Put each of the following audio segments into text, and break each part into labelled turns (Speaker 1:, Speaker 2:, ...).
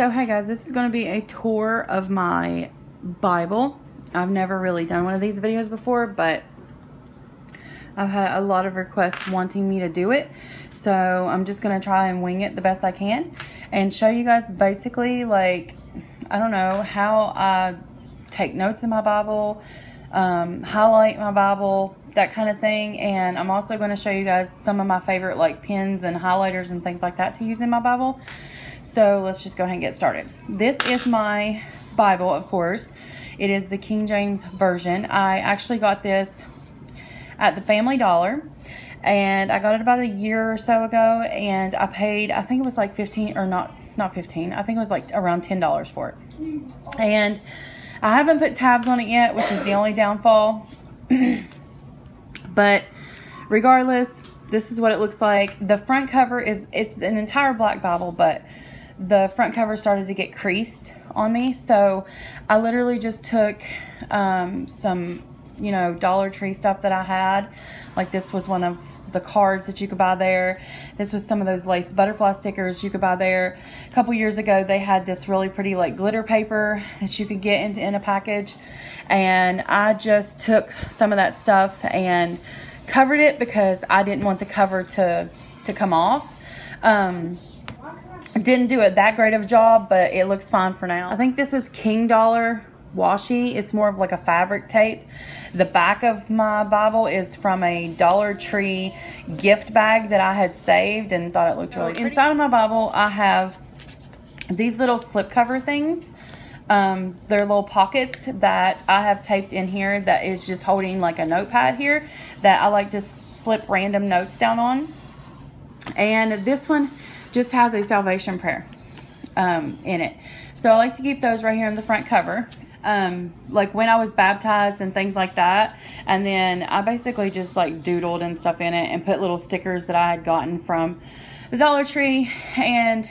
Speaker 1: So hey guys, this is going to be a tour of my Bible. I've never really done one of these videos before, but I've had a lot of requests wanting me to do it. So I'm just going to try and wing it the best I can and show you guys basically, like, I don't know, how I take notes in my Bible, highlight my Bible, that kind of thing. And I'm also going to show you guys some of my favorite like pens and highlighters and things like that to use in my Bible. So let's just go ahead and get started. This is my Bible, of course. It is the King James Version. I actually got this at the Family Dollar, and I got it about a year or so ago, and I paid, I think it was like 15, or not 15, I think it was like around $10 for it. And I haven't put tabs on it yet, which is the only downfall. But regardless, this is what it looks like. The front cover is, it's an entire black Bible, but the front cover started to get creased on me. So I literally just took some, you know, Dollar Tree stuff that I had. Like this was one of the cards that you could buy there. This was some of those lace butterfly stickers you could buy there. A couple years ago, they had this really pretty like glitter paper that you could get in a package. And I just took some of that stuff and covered it because I didn't want the cover to come off. Didn't do it that great of a job, but it looks fine for now. I think this is King Dollar washi. It's more of like a fabric tape. The back of my Bible is from a Dollar Tree gift bag that I had saved and thought it looked really pretty. Inside of my Bible, I have these little slipcover things. They're little pockets that I have taped in here that is just holding like a notepad here that I like to slip random notes down on. And this one just has a salvation prayer in it. So I like to keep those right here in the front cover. Like when I was baptized and things like that. And then I basically just like doodled and stuff in it and put little stickers that I had gotten from the Dollar Tree. And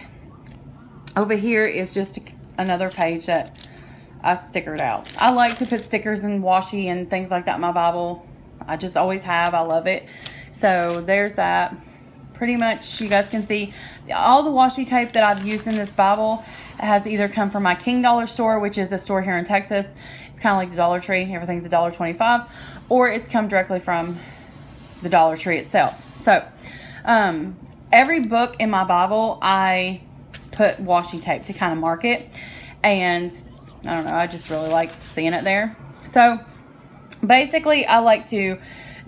Speaker 1: over here is just another page that I stickered out. I like to put stickers and washi and things like that in my Bible. I just always have. I love it. So there's that. Pretty much, you guys can see all the washi tape that I've used in this Bible has either come from my King Dollar store, which is a store here in Texas. It's kind of like the Dollar Tree. Everything's $1.25, or it's come directly from the Dollar Tree itself. So every book in my Bible, I put washi tape to kind of mark it. And I don't know, I just really like seeing it there. So basically, I like to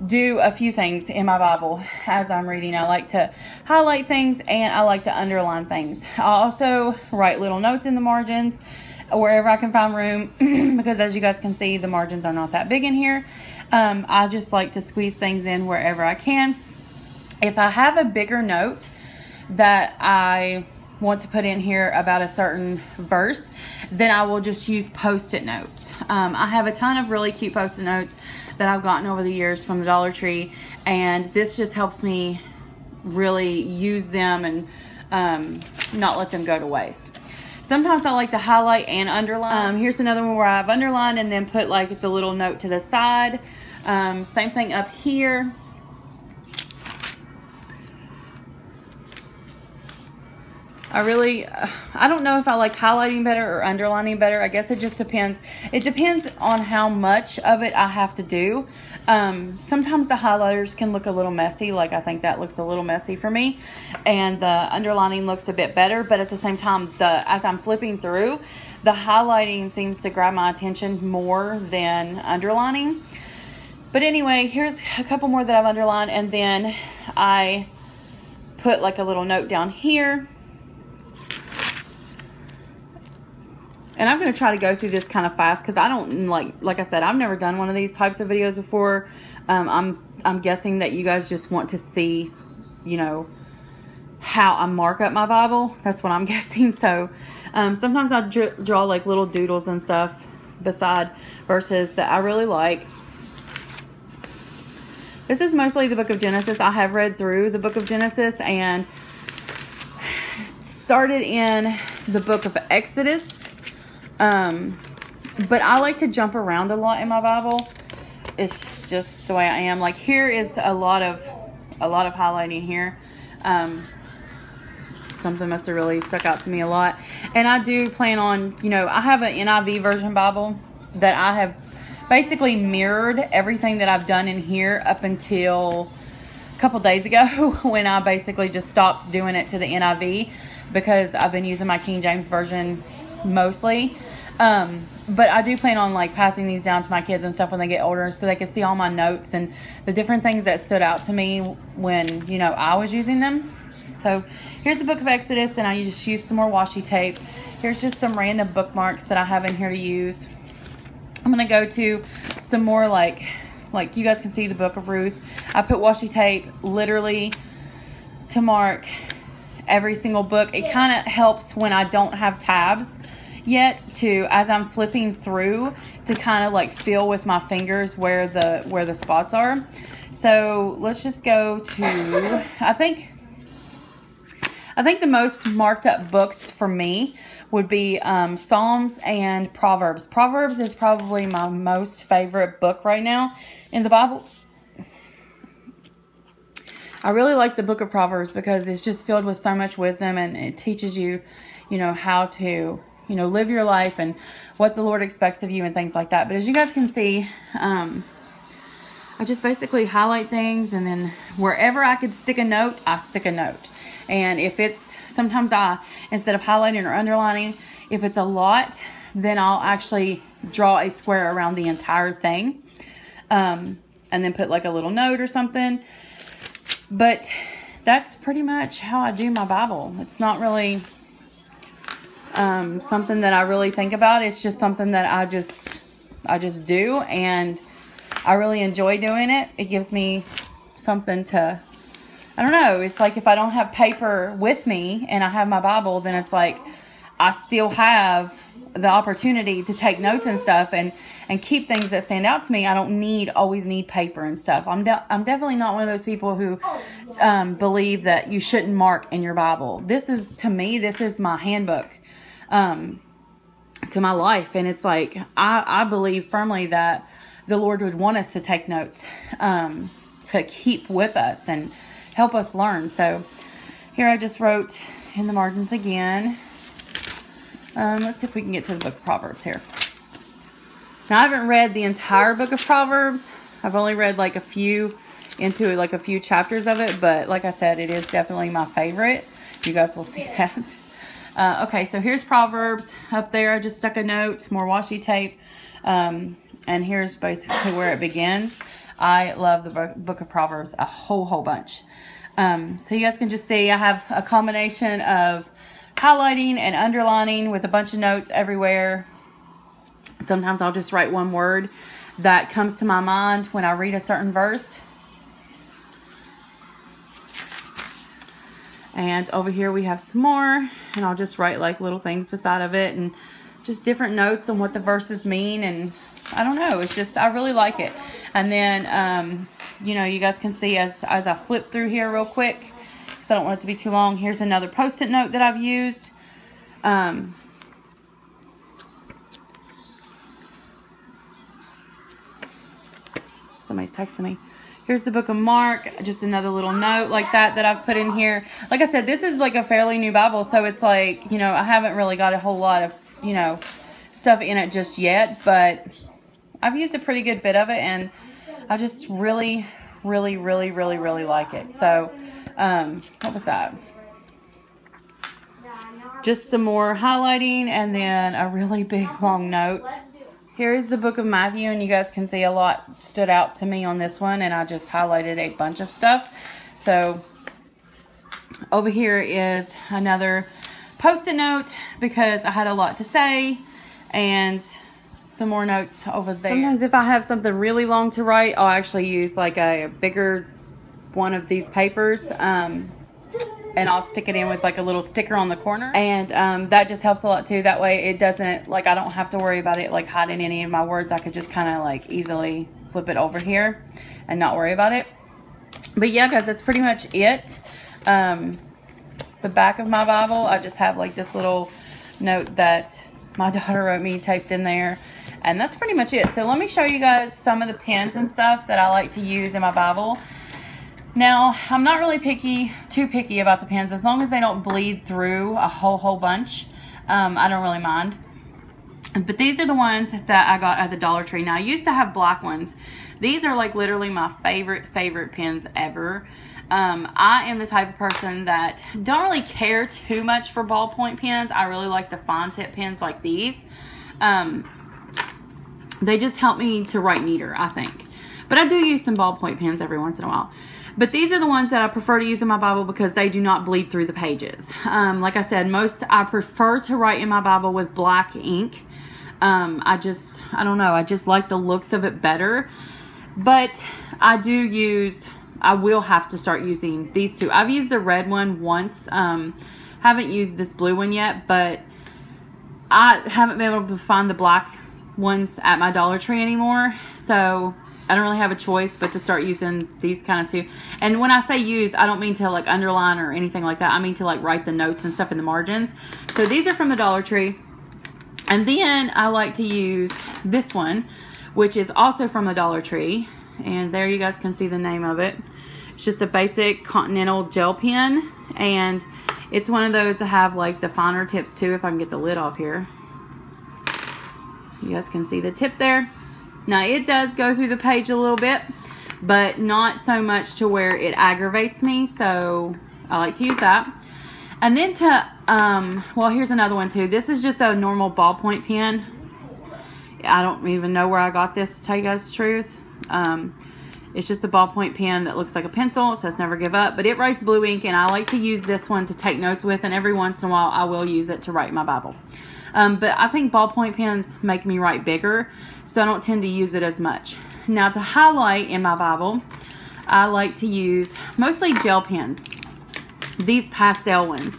Speaker 1: do a few things in my Bible as I'm reading. I like to highlight things and I like to underline things. I also write little notes in the margins wherever I can find room because as you guys can see, the margins are not that big in here. I just like to squeeze things in wherever I can. If I have a bigger note that I want to put in here about a certain verse, then I will just use post-it notes. I have a ton of really cute post-it notes that I've gotten over the years from the Dollar Tree, and this just helps me really use them and not let them go to waste. Sometimes I like to highlight and underline. Here's another one where I've underlined and then put like the little note to the side. Same thing up here. I don't know if I like highlighting better or underlining better. I guess it just depends. It depends on how much of it I have to do. Sometimes the highlighters can look a little messy. Like I think that looks a little messy for me. And the underlining looks a bit better. But at the same time, as I'm flipping through, the highlighting seems to grab my attention more than underlining. But anyway, here's a couple more that I've underlined. And then I put like a little note down here. And I'm going to try to go through this kind of fast because I don't like I said, I've never done one of these types of videos before. I'm guessing that you guys just want to see, you know, how I mark up my Bible. That's what I'm guessing. So sometimes I draw like little doodles and stuff beside verses that I really like. This is mostly the book of Genesis. I have read through the book of Genesis and started in the book of Exodus. But I like to jump around a lot in my Bible. It's just the way I am. Like here is a lot of highlighting here. something must have really stuck out to me a lot. And I do plan on, you know, I have an NIV version Bible that I have basically mirrored everything that I've done in here up until a couple days ago when I basically just stopped doing it to the NIV because I've been using my King James version mostly. But I do plan on like passing these down to my kids and stuff when they get older so they can see all my notes and the different things that stood out to me when, you know, I was using them. So here's the book of Exodus, and I just used some more washi tape. Here's just some random bookmarks that I have in here to use. I'm going to go to some more like you guys can see the book of Ruth. I put washi tape literally to mark every single book. It kind of helps when I don't have tabs yet to, as I'm flipping through, to kind of like feel with my fingers where the spots are. So let's just go to, I think the most marked up books for me would be Psalms and Proverbs. Proverbs is probably my most favorite book right now in the Bible. I really like the book of Proverbs because it's just filled with so much wisdom, and it teaches you, you know, how to, you know, live your life and what the Lord expects of you and things like that. But as you guys can see, I just basically highlight things, and then wherever I could stick a note, I stick a note. And if it's, sometimes instead of highlighting or underlining, if it's a lot, then I'll actually draw a square around the entire thing. And then put like a little note or something. But that's pretty much how I do my Bible. It's not really something that I really think about. It's just something that I just do, and I really enjoy doing it. It gives me something to, I don't know, it's like if I don't have paper with me and I have my Bible, then it's like I still have the opportunity to take notes and stuff and keep things that stand out to me. I don't always need paper and stuff. I'm definitely not one of those people who believe that you shouldn't mark in your Bible. This is, to me, this is my handbook to my life. And it's like, I believe firmly that the Lord would want us to take notes to keep with us and help us learn. So here I just wrote in the margins again. Let's see if we can get to the book of Proverbs here. Now, I haven't read the entire book of Proverbs. I've only read like a few chapters of it, but like I said, it is definitely my favorite. You guys will see that. Okay, so here's Proverbs. Up there, I just stuck a note, more washi tape. And here's basically where it begins. I love the book of Proverbs a whole bunch. So you guys can just see I have a combination of highlighting and underlining with a bunch of notes everywhere. Sometimes I'll just write one word that comes to my mind when I read a certain verse. And over here we have some more, and I'll just write like little things beside of it and just different notes on what the verses mean. And I don't know, it's just, I really like it. And then, you know, you guys can see as I flip through here real quick, because I don't want it to be too long. Here's another post-it note that I've used. Somebody's texting me. Here's the book of Mark, just another little note like that I've put in here. Like I said, this is like a fairly new Bible, so it's like, you know, I haven't really got a whole lot of, you know, stuff in it just yet, but I've used a pretty good bit of it, and I just really like it. So, what was that? Just some more highlighting, and then a really big long note. Here is the book of Matthew, and you guys can see a lot stood out to me on this one, and I just highlighted a bunch of stuff. So over here is another post-it note because I had a lot to say, and some more notes over there. Sometimes if I have something really long to write, I'll actually use like a bigger one of these papers, and I'll stick it in with like a little sticker on the corner, and that just helps a lot too. That way it doesn't, like, I don't have to worry about it like hiding any of my words. I could just kind of like easily flip it over here and not worry about it. But yeah, guys, that's pretty much it. The back of my Bible, I just have like this little note that my daughter wrote me taped in there, and that's pretty much it. So let me show you guys some of the pens and stuff that I like to use in my Bible. Now, I'm not really too picky about the pens. As long as they don't bleed through a whole bunch, I don't really mind. But these are the ones that I got at the Dollar Tree. Now, I used to have black ones. These are like literally my favorite pens ever. I am the type of person that don't really care too much for ballpoint pens. I really like the fine tip pens like these. They just help me to write neater, I think. But I do use some ballpoint pens every once in a while. But these are the ones that I prefer to use in my Bible because they do not bleed through the pages. Like I said, I prefer to write in my Bible with black ink. I don't know, I just like the looks of it better. But I will have to start using these two. I've used the red one once. Haven't used this blue one yet, but I haven't been able to find the black ones at my Dollar Tree anymore. So I don't really have a choice but to start using these kind of two. And when I say use, I don't mean to like underline or anything like that. I mean to like write the notes and stuff in the margins. So these are from the Dollar Tree. And then I like to use this one, which is also from the Dollar Tree. And there you guys can see the name of it. It's just a basic Continental gel pen. And it's one of those that have like the finer tips too, if I can get the lid off here. You guys can see the tip there. Now it does go through the page a little bit, but not so much to where it aggravates me. So I like to use that. And then well, here's another one too. This is just a normal ballpoint pen. I don't even know where I got this, to tell you guys the truth. It's just a ballpoint pen that looks like a pencil. It says never give up, but it writes blue ink, and I like to use this one to take notes with, and every once in a while I will use it to write my Bible. But I think ballpoint pens make me write bigger, so I don't tend to use it as much. Now to highlight in my Bible, I like to use mostly gel pens. These pastel ones.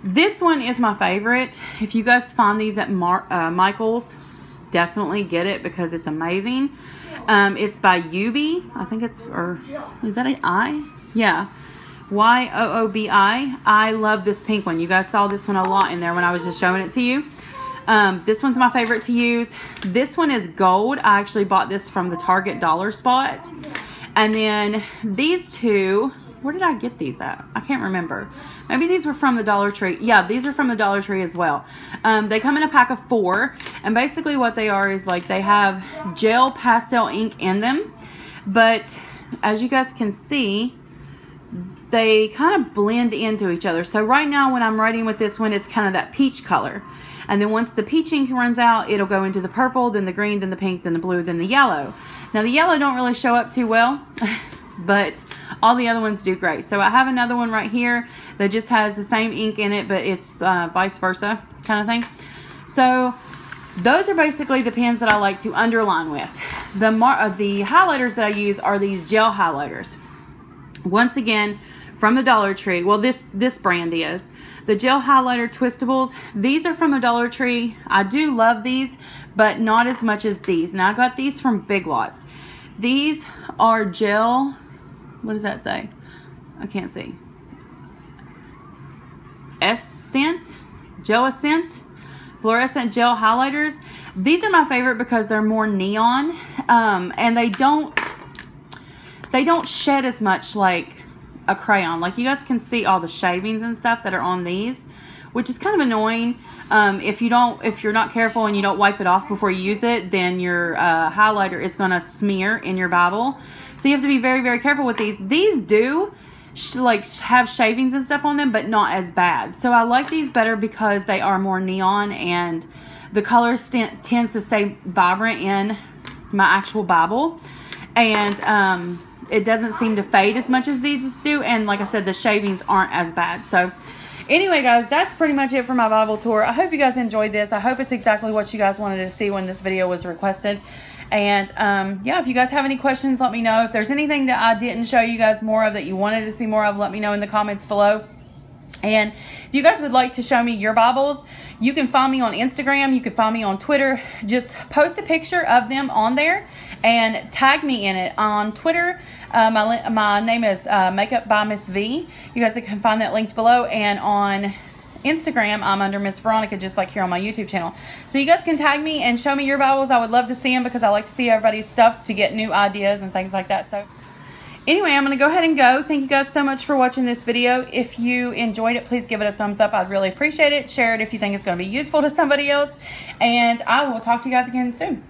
Speaker 1: This one is my favorite. If you guys find these at Michael's, definitely get it because it's amazing. It's by Yoobi. I think it's, or is that an I? Yeah. Y-O-O-B-I. I love this pink one. You guys saw this one a lot in there when I was just showing it to you. This one's my favorite to use. This one is gold. I actually bought this from the Target dollar spot. And then these two, where did I get these at? I can't remember. Maybe these were from the Dollar Tree. Yeah, these are from the Dollar Tree as well. They come in a pack of 4. And basically what they are is like they have gel pastel ink in them. But as you guys can see, they kind of blend into each other. So right now when I'm writing with this one, it's kind of that peach color. And then once the peach ink runs out, it'll go into the purple, then the green, then the pink, then the blue, then the yellow. Now the yellow don't really show up too well, but all the other ones do great. So I have another one right here that just has the same ink in it, but it's vice versa kind of thing. So those are basically the pens that I like to underline with. The highlighters that I use are these gel highlighters. Once again, from the Dollar Tree. Well, this brand is. The gel highlighter twistables. These are from the Dollar Tree. I do love these, but not as much as these. Now I got these from Big Lots. These are gel, what does that say? I can't see. Gel Essence, Fluorescent Gel Highlighters. These are my favorite because they're more neon, and they don't shed as much like a crayon. Like you guys can see all the shavings and stuff that are on these, which is kind of annoying. If you're not careful and you don't wipe it off before you use it, then your highlighter is going to smear in your Bible. So you have to be very, very careful with these. These do have shavings and stuff on them, but not as bad. So I like these better because they are more neon and the color tends to stay vibrant in my actual Bible. And it doesn't seem to fade as much as these do. And like I said, the shavings aren't as bad. So anyway, guys, that's pretty much it for my Bible tour. I hope you guys enjoyed this. I hope it's exactly what you guys wanted to see when this video was requested. And yeah, if you guys have any questions, let me know. If there's anything that I didn't show you guys more of that you wanted to see more of, let me know in the comments below. And if you guys would like to show me your Bibles, you can find me on Instagram. You can find me on Twitter. Just post a picture of them on there and tag me in it. On Twitter, my name is Makeup by Miss V. You guys can find that linked below. And on Instagram, I'm under Miss Veronica, just like here on my YouTube channel. So you guys can tag me and show me your Bibles. I would love to see them because I like to see everybody's stuff to get new ideas and things like that. So anyway, I'm going to go ahead and go. Thank you guys so much for watching this video. If you enjoyed it, please give it a thumbs up. I'd really appreciate it. Share it if you think it's going to be useful to somebody else. And I will talk to you guys again soon.